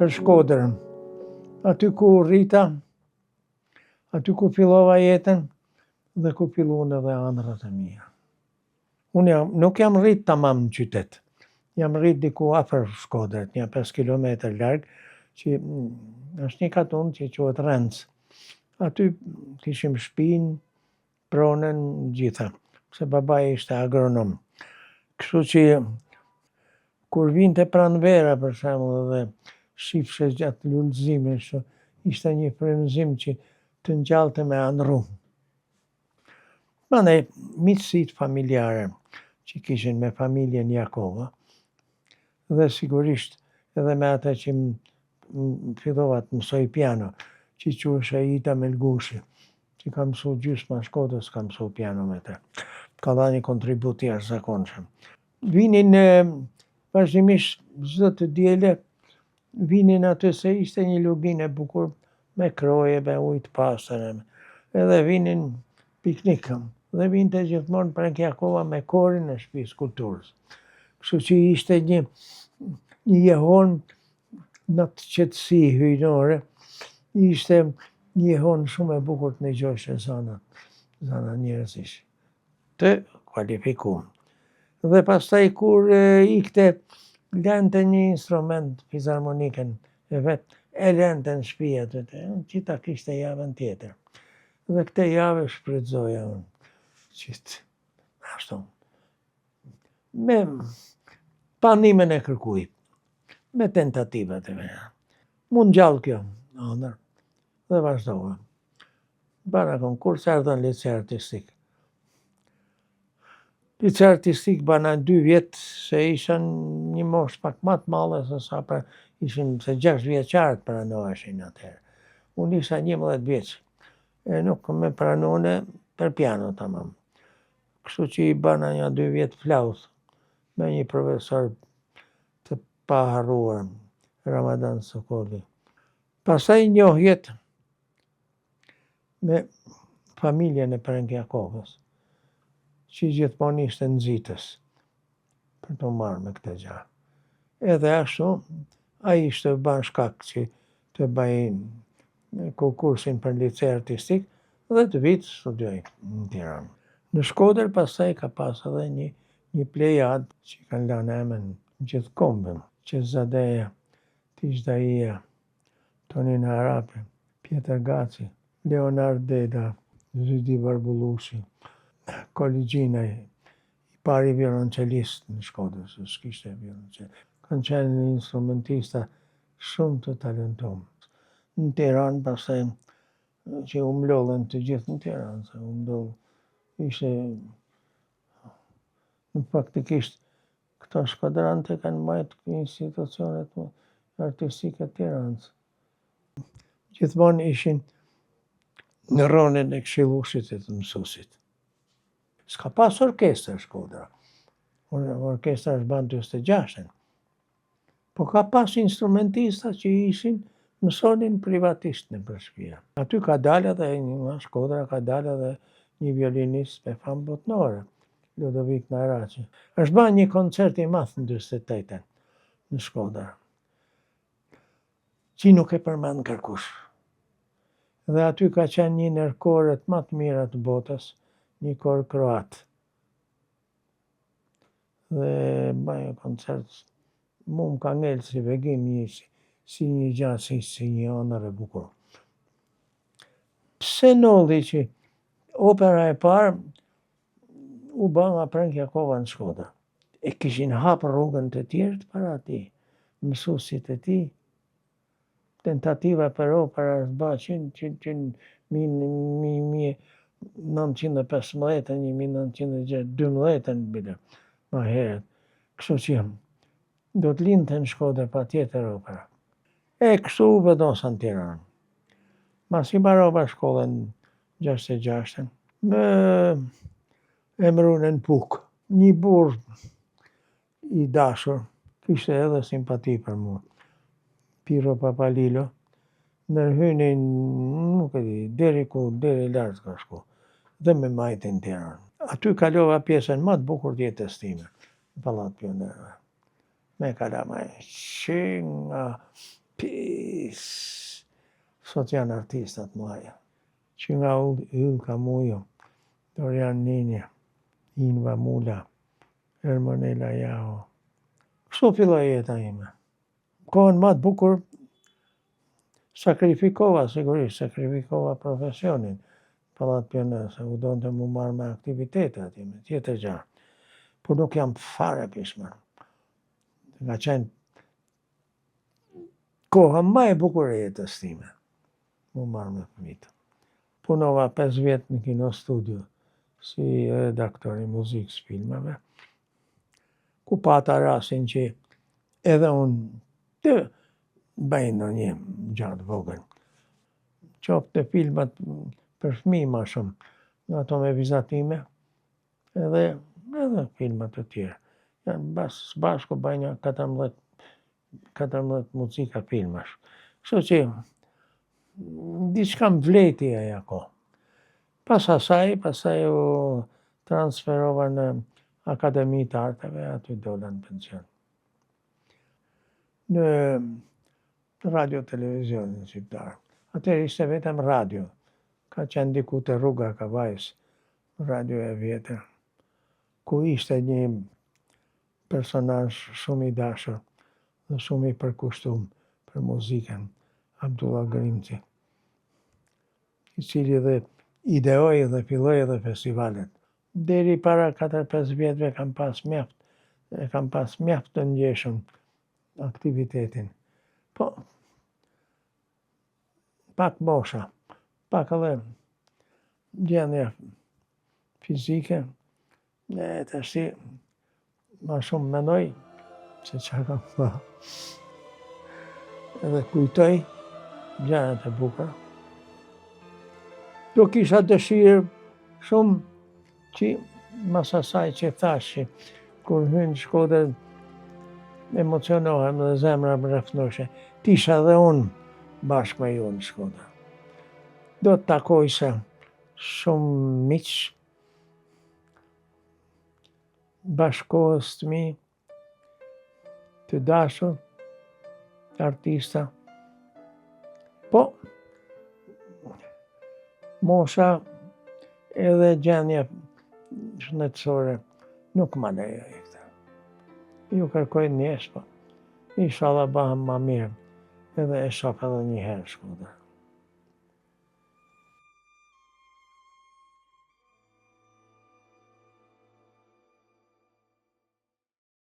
Për Shkodrën, aty ku rrita, aty ku fillova jetën dhe ku filluan edhe ëndrat e mia. Unë nuk jam rrit tamam në qytet. Jam rrit diku afër Shkodrës, një 5 kilometër larg, që është një katun që quhet Renc. Aty kishim shtëpinë, pronën, gjitha, se babai ishte agronom. Kështu që kur vinte pranvera për shembull dhe shifshe gjatë lullëzimit, ishte një frymëzim që të ngjallte me ëndrru. Mandej miqësitë familjare që kishin me familjen Jakova, dhe sigurisht edhe me ata që fillova të mësoj piano, që quhej Aida Melgushi, që ka mësuar gjysma Shkodrës, ka mësuar piano me të. Ka dhënë një kontribut i jashtëzakonshëm. Vinin vazhdimisht çdo të diele, vinin aty se ishte një luginë e bukur me kroje, me ujë të pastër, edhe vinin piknik, dhe vinte gjithmonë Prenk Jakova me korin e shtëpisë kulturës. Kështu që ishte një jehon në atë qetësi hyjnore, ishte një jehon shumë e bukur të ndëgjosh zana njerëzish, të kualifikuar. Dhe pastaj kur ikte, lante një instrument, fizarmonikën e vet, e lante në shtëpi aty, që ta kishte javën tjetër. Dhe këtë javë shfrytëzoja unë, ashtu, me panimin e kërkuj, me tentativat e mia. Mu ngjall kjo ëndër dhe vazhdova. Bara konkurse, erdha në lice artistik. Lice artistik bana 2 vjet, se isha një moshë pak më të madhe se sa ishim, se 6 vjeçarët pranoheshin atëherë. Unë isha 11 vjeç, e nuk më pranone për piano tamam. Kështu që i bana një 2 vjet flaut me një profesor të paharruar, Ramadan Sokolli. Pastaj njohjet me familjen e Prenk Jakovës, që gjithmonë ishte nxitës për të marrë me këtë gjë. Edhe ashtu, ai ishte ban shkak që të bëj konkursin për lice artistik dhe të vit studioj në Tiranë. Në Shkodër pastaj ka pas edhe një plejad që kanë lënë emrin gjithë kombën, Qezadeja, Tiçdaia, Tonin Harapi, Pjetër Gaci, Leonard Deda, Zydi Barbullushi, Koligjina, i pari violoncelist në Shkodër, se s'kishte violoncel. Kanë qenë instrumentista shumë të talentuar. Në Tiranë pastaj që u mlodhen të gjithë në Tiranë, se u mbyll, ishte faktikisht këto shkodrantë kanë mbajtur institucionet artistike të Tiranës. Gjithmonë ishin në rolin e këshilluesit të mësuesit. S'ka pas orkestër Shkodra. Orkestra është ban 46-ën. Po ka pas instrumentista që ishin, mësonin privatisht në shtëpi. Aty ka dalë edhe nga Shkodra, ka dalë edhe një violinist me famë botnore, Ludovik Naraci. Është ban një koncert i madh në 48-ën në Shkodër, që nuk e përmend kërkush. Dhe aty ka qenë një ndër korët më të mira të botës, një kor kroat. Dhe bëj koncert, mu më ka ngel si vegim, si një gjatë, si një ëndër e bukur. Pse ndodhi që opera e parë u bë nga Prenk Jakova në Shkodër? E kishin hapur rrugën të tjerë para atij, mësuesit e tij. Tentativa për opera është bërë që 1915, 1912 bile, më herët. Kështu që do të lindte në Shkodër pa tjetër opera. E kështu vendosa në Tiranë. Mas i mbarova shkollën 66-ën, më emëruan në Puk. Një burr i dashur, kishte edhe simpati për mua, Piro Papalilo, ndërhynin, nuk e di, deri lart ka shku, dhe me majti në Tiranë. Aty kalova pjesën më të bukur të jetës time, në Pallat Pionerëve. Me kalama që nga pis, sot janë artistat mëdha, që nga Ylka Mujo, Dorian Ninja, Inva Mula, Ermonela Jaho. Kështu filloi jeta ime. Kohën më të bukur sakrifikova, sigurisht, sakrifikova profesionin. Pallat Pionerës, se u donte mu marrë me aktivitete aty, me tjetër gjë. Por nuk jam fare pishman. Nga qenë koha më e bukur e jetës time, mu marrë me fëmijët. Punova 5 vjet në Kino Studio, si redaktor i muzikës filmave, ku pata rastin që edhe unë të bëj ndonjë gjatë vogël. Qoftë filmat për fëmijë më shumë, nga ato me vizatime, edhe filmat të tjera. Së bashku bëjnë 14 muzika filmash. Kështu që diçka më vleti ajo kohë. Pastaj u transferova në Akademi të Arteve, aty dola në pension. Në radio televizionin shqiptar. Atëherë ishte vetëm radio. Ka qenë diku te rruga Kavajës, radio e vjetër, ku ishte një personazh shumë i dashur dhe shumë i përkushtuar për muzikën, Abdullah Grimci, i cili dhe ideoi dhe filloi edhe festivalet. Deri para 4-5 vjetëve kam pas mjaft të ndjeshëm aktivitetin. Po, pak mosha, pak edhe gjendje fizike, e tashi ma shumë mendoj se çfarë kam thënë. Edhe kujtoj gjërat e bukura. Do kisha dëshirë shumë që mas asaj që thash, kur hyn në Shkodër emocionohem dhe zemra më rrethnoshe, t'isha edhe unë bashkë me ju në Shkodër. Do të takojse shumë miq, bashkohës të mi, të dashur, artista. Po, mosha edhe gjendja shëndetësore nuk ma lejoj këtë. Ju kërkoj ndjesh, po inshallah bëhem ma mirë, edhe e shoh edhe një herë Shkodër.